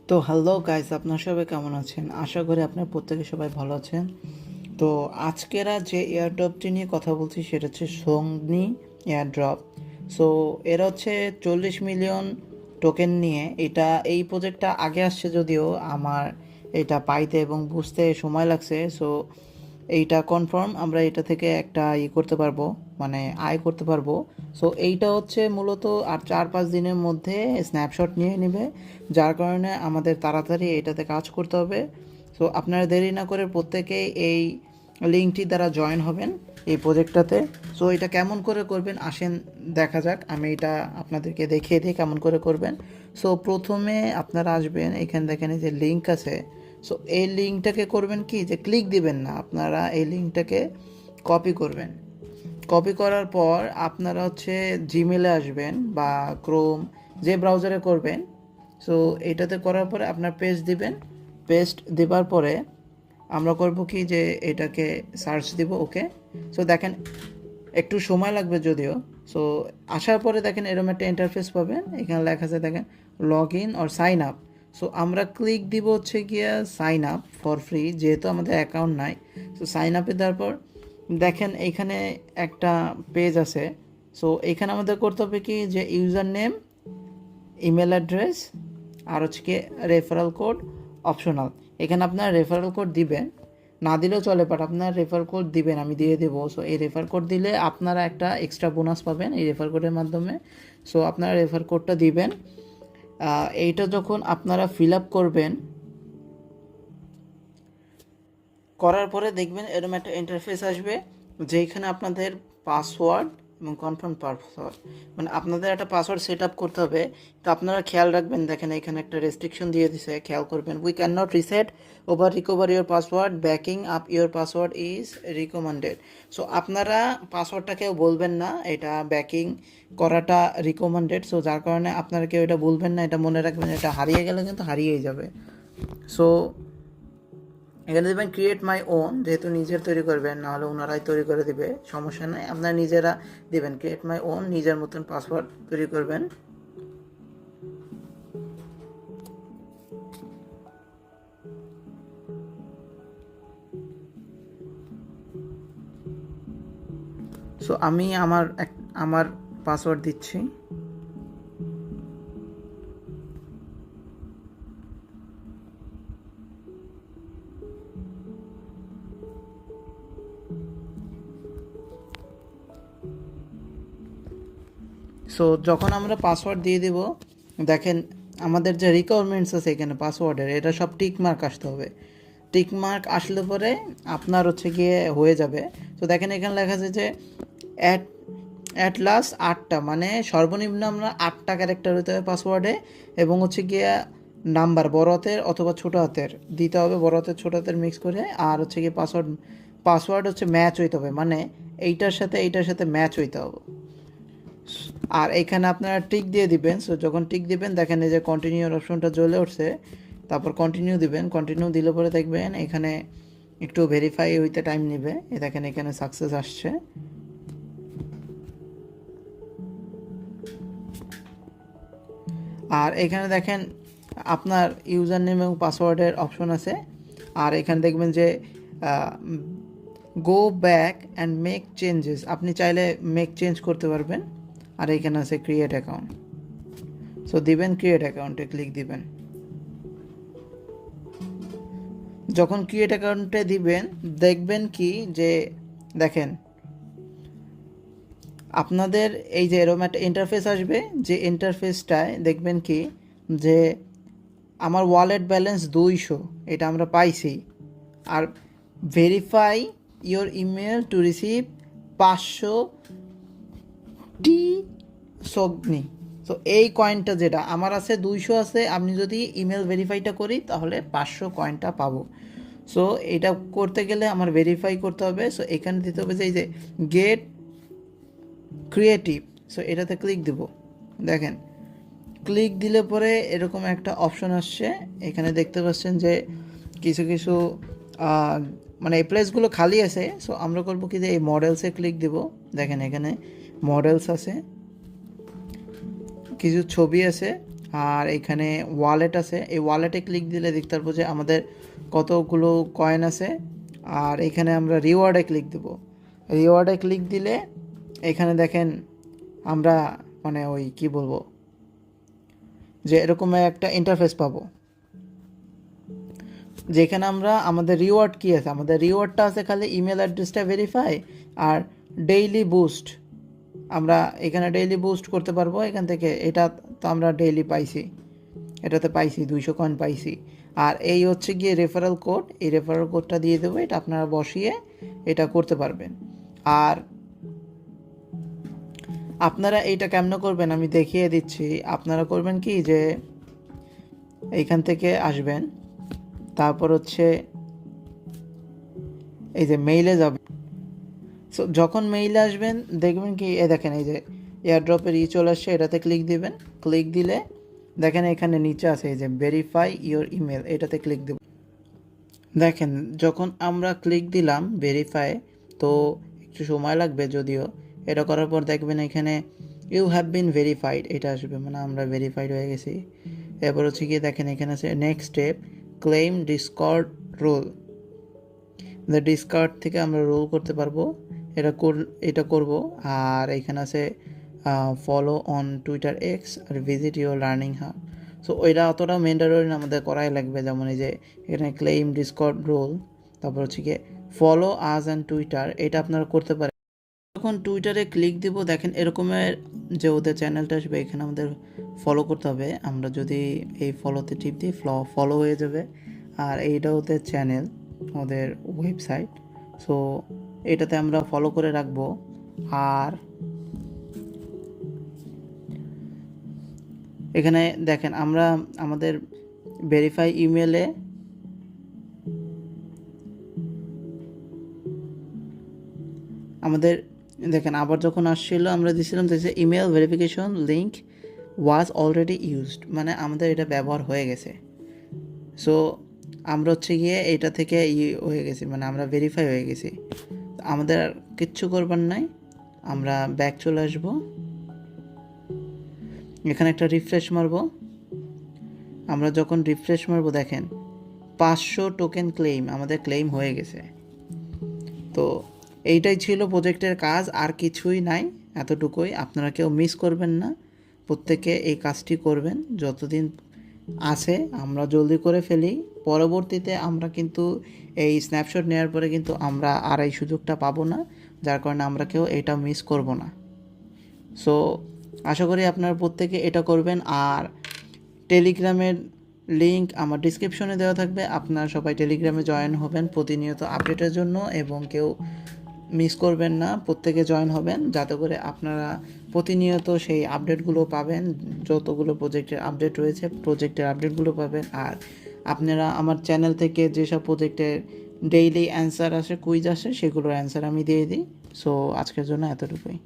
তো hello guys, আপনার সবাই কেমন আছেন? আশা করি আপনার প্রত্যেকে সবাই ভালো আছেন। তো আজকের যে এয়ারড্রপটি নিয়ে কথা বলছি সেটা হচ্ছে সোনি এয়ারড্রপ। সো এরা হচ্ছে 40 মিলিয়ন টোকেন নিয়ে এই প্রজেক্টটা আগে আসছে, যদিও আমার এটা পাইতে এবং বুঝতে সময় লাগছে। সো এইটা কনফার্ম আমরা এটা থেকে একটা করতে পারবো, মানে আয় করতে পারবো। সো এইটা হচ্ছে মূলত আর 4-5 দিনের মধ্যে স্ন্যাপশট নিয়ে নেবে, যার কারণে আমাদের তাড়াতাড়ি এটাতে কাজ করতে হবে। সো আপনারা দেরি না করে প্রত্যেকেই এই লিঙ্কটি দ্বারা জয়েন হবেন এই প্রজেক্টটাতে। সো এটা কেমন করে করবেন আসেন দেখা যাক, আমি এটা আপনাদেরকে দেখিয়ে দিই কেমন করে করবেন। সো প্রথমে আপনারা আসবেন, এখানে দেখেন এই যে লিঙ্ক আছে। সো এই লিঙ্কটাকে করবেন কি, যে ক্লিক দিবেন না, আপনারা এই লিঙ্কটাকে কপি করবেন। কপি করার পর আপনারা হচ্ছে জিমেলে আসবেন বা ক্রোম, যে ব্রাউজারে করবেন। সো এটাতে করার পরে আপনার পেস্ট দিবেন। পেস্ট দেবার পরে আমরা করব কি, যে এটাকে সার্চ দিব। ওকে, সো দেখেন একটু সময় লাগবে যদিও। সো আসার পরে দেখেন এরকম একটা ইন্টারফেস পাবেন, এখানে লেখা আছে দেখেন log in or sign up. So আমরা ক্লিক দিব হচ্ছে গিয়া সাইন আপ ফর ফ্রি, যেহেতু আমাদের অ্যাকাউন্ট নাই। সো সাইন আপে দেওয়ার পর দেখেন এইখানে একটা পেজ আছে। সো এখানে আমাদের করতে হবে কি, যে ইউজার নেম, ইমেল অ্যাড্রেস, আর হচ্ছে কি রেফারেল কোড অপশনাল। এখানে আপনার রেফারেল কোড দিবেন, না দিলেও চলে, বাট আপনার রেফার কোড দিবেন, আমি দিয়ে দেবো। সো এই রেফার কোড দিলে আপনারা একটা এক্সট্রা বোনাস পাবেন এই রেফার কোডের মাধ্যমে। সো আপনারা রেফার কোডটা দিবেন। এইটা যখন আপনারা ফিল আপ করবেন, করার পরে দেখবেন এরকম একটা ইন্টারফেস আসবে, যেখানে আপনাদের পাসওয়ার্ড এবং কনফার্ম পাসওয়ার্ড, মানে আপনাদের একটা পাসওয়ার্ড সেট আপ করতে হবে। তো আপনারা খেয়াল রাখবেন, দেখেন এখানে একটা রেস্ট্রিকশন দিয়ে দিছে, খেয়াল করবেন, we can not reset over recover your password, backing up your password is recommended. So আপনারা পাসওয়ার্ডটা কেউ বলবেন না, এটা ব্যাকিং করাটা রিকমেন্ডেড। সো যার কারণে আপনারা কেউ এটা বলবেন না, এটা মনে রাখবেন, এটা হারিয়ে গেলে কিন্তু হারিয়েই যাবে। সো এখানে দেবেন ক্রিয়েট মাই ওন, যেহেতু নিজের তৈরি করবেন, নাহলে ওনারাই তৈরি করে দিবে, সমস্যা নেই, আপনারা নিজেরা দেবেন ক্রিয়েট মাই ওন, নিজের মতন পাসওয়ার্ড তৈরি করবেন। সো আমি আমার পাসওয়ার্ড দিচ্ছি। সো যখন আমরা পাসওয়ার্ড দিয়ে দেব, দেখেন আমাদের যে রিকোয়ারমেন্টস আছে এখানে পাসওয়ার্ডের, এটা সব টিক মার্ক আসতে হবে। টিক মার্ক আসলে পরে আপনার হচ্ছে গিয়ে হয়ে যাবে। তো দেখেন এখানে লেখা আছে যে অ্যাট অ্যাট লাস্ট 8টা, মানে সর্বনিম্ন আমরা 8টা ক্যারেক্টার হতে হবে পাসওয়ার্ডে, এবং হচ্ছে গিয়ে নাম্বার বড় হাতের অথবা ছোটো হাতের দিতে হবে, বড় হাতের ছোটো হাতের মিক্স করে। আর হচ্ছে গিয়ে পাসওয়ার্ড হচ্ছে ম্যাচ হইতে হবে, মানে এইটার সাথে ম্যাচ হইতে হবে। আর এখানে আপনারা টিক দিয়ে দিবেন। সো যখন টিক দিবেন দেখেন এই যে কন্টিনিউর অপশনটা জ্বলে উঠছে, তারপর কন্টিনিউ দিবেন। কন্টিনিউ দিলে পরে দেখবেন এখানে একটু ভেরিফাই হইতে টাইম নেবে। এ দেখেন এখানে সাকসেস আসছে। আর এখানে দেখেন আপনার ইউজার নেম এবং পাসওয়ার্ডের অপশন আছে। আর এখানে দেখবেন যে go back and make changes, আপনি চাইলে মেক চেঞ্জ করতে পারবেন। আর এখানে আছে ক্রিয়েট অ্যাকাউন্ট। সো দিবেন ক্রিয়েট অ্যাকাউন্টে ক্লিক দিবেন। যখন ক্রিয়েট অ্যাকাউন্টে দিবেন দেখবেন কি, যে দেখেন আপনাদের এই যে এরকম একটা ইন্টারফেস আসবে, যে ইন্টারফেসটায় দেখবেন কি, যে আমার ওয়ালেট ব্যালেন্স 200, এটা আমরা পাইছি। আর verify your email to receive 500 টি সগ্নি। সো এই কয়েনটা যেটা আমার আছে 200 আছে, আমি যদি ইমেল ভেরিফাইটা করি তাহলে 500 কয়েনটা পাবো। সো এটা করতে গেলে আমার ভেরিফাই করতে হবে। সো এখানে দিতে হবে যে এই যে গেট ক্রিয়েটিভ। সো এটাতে ক্লিক দেব। দেখেন ক্লিক দিলে পরে এরকম একটা অপশন আসছে, এখানে দেখতে পাচ্ছেন যে কিছু কিছু মানে এই প্লেসগুলো খালি আছে। সো আমরা করবো কি, যে এই মডেলসে ক্লিক দেব। দেখেন এখানে মডেলস আছে, কিছু ছবি আছে, আর এখানে ওয়ালেট আছে, এই ওয়ালেটে ক্লিক দিলে দেখতে পারবো যে আমাদের কতগুলো কয়েন আছে। আর এখানে আমরা রিওয়ার্ডে ক্লিক দেবো, রিওয়ার্ডে ক্লিক দিলে এখানে দেখেন আমরা মানে ওই কি বলবো যে এরকম একটা ইন্টারফেস পাবো, যেখানে আমরা আমাদের রিওয়ার্ড কী আছে, আমাদের রিওয়ার্ডটা আছে খালি ইমেল অ্যাড্রেসটা ভেরিফাই আর ডেইলি বুস্ট। আমরা এখানে ডেইলি বুস্ট করতে পারবো এখান থেকে, এটা তো আমরা ডেইলি পাইছি, এটাতে পাইছি 200 কয়েন পাইছি। আর এই হচ্ছে গিয়ে রেফারেল কোড, এই রেফারেল কোডটা দিয়ে দেবো, এটা আপনারা বসিয়ে এটা করতে পারবেন। আর আপনারা এইটা কেমন করবেন আমি দেখিয়ে দিচ্ছি। আপনারা করবেন কি যে এইখান থেকে আসবেন, তারপর হচ্ছে এই যে মেইলে যাবেন। সো যখন মেইলে আসবেন দেখবেন কি দেখেন এই যে এয়ারড্রপের চলে আসছে, এটাতে ক্লিক দিবেন। ক্লিক দিলে দেখেন এখানে নিচে আছে এই যে ভেরিফাই ইওর ইমেল, এটাতে ক্লিক দেব। দেখেন যখন আমরা ক্লিক দিলাম ভেরিফাই, তো একটু সময় লাগবে যদিও। এটা করার পর দেখবেন এখানে ইউ হ্যাভ বিন ভেরিফাইড এটা আসবে, মানে আমরা ভেরিফাইড হয়ে গেছি। এরপর হচ্ছে গিয়ে দেখেন এখানে আছে next step claim Discord role, Discord থেকে আমরা রোল করতে পারবো, এটা করব। আর এখানে আছে ফলো অন টুইটার এক্স আর visit your learning hub. So ওইটা অতটা ম্যান্ডেটরি আমাদের করাই লাগবে, যেমন এই যে এখানে ক্লেম ডিসকর্ড রোল, তারপর হচ্ছে গিয়ে ফলো আজ অ্যান্ড টুইটার, এটা আপনারা করতে পারেন। যখন টুইটারে ক্লিক দিব দেখেন এরকমের যে ওদের চ্যানেলটা আসবে, এখানে আমাদের ফলো করতে হবে। আমরা যদি এই ফলোতে টিপ দিই ফলো হয়ে যাবে। আর এইটা ওদের চ্যানেল, ওদের ওয়েবসাইট, সো এটাতে আমরা ফলো করে রাখবো। আর এখানে দেখেন আমরা আমাদের ভেরিফাই ইমেলে আমাদের দেখেন আবার যখন আসছিল আমরা দিয়েছিলাম যে email verification link was already used, মানে আমাদের এটা ব্যবহার হয়ে গেছে। সো আমরা হচ্ছে গিয়ে এটা থেকে হয়ে গেছি, মানে আমরা ভেরিফাই হয়ে গেছি। আমাদের আর কিচ্ছু করবার নাই, আমরা ব্যাক চলে আসবো, এখানে একটা রিফ্রেশ মারবো। আমরা যখন রিফ্রেশ মারবো দেখেন 500 টোকেন ক্লেম আমাদের ক্লেম হয়ে গেছে। তো এইটাই ছিল প্রজেক্টের কাজ, আর কিছুই নাই, এতটুকুই। আপনারা কেউ মিস করবেন না, প্রত্যেকে এই কাজটি করবেন যতদিন আছে, আমরা জলদি করে ফেলি। পরবর্তীতে আমরা কিন্তু এই স্ন্যাপশট নেওয়ার পরে কিন্তু আমরা আর এই সুযোগটা পাবো না, যার কারণে আমরা কেউ এটা মিস করব না। সো আশা করি আপনারা প্রত্যেকে এটা করবেন। আর টেলিগ্রামের লিঙ্ক আমার ডিসক্রিপশনে দেওয়া থাকবে, আপনারা সবাই টেলিগ্রামে জয়েন হবেন প্রতিনিয়ত আপডেটের জন্য, এবং কেউ মিস করবেন না, প্রত্যেকে জয়েন হবেন যাতে করে আপনারা প্রতিনিয়ত সেই আপডেটগুলো পাবেন, যতগুলো প্রজেক্টের আপডেট রয়েছে প্রজেক্টের আপডেটগুলো পাবেন। আর আপনারা আমার চ্যানেল থেকে যেসব প্রজেক্টের ডেইলি অ্যান্সার আসে, কুইজ আসে, সেগুলোর অ্যান্সার আমি দিয়ে দিই। সো আজকের জন্য এতটুকুই।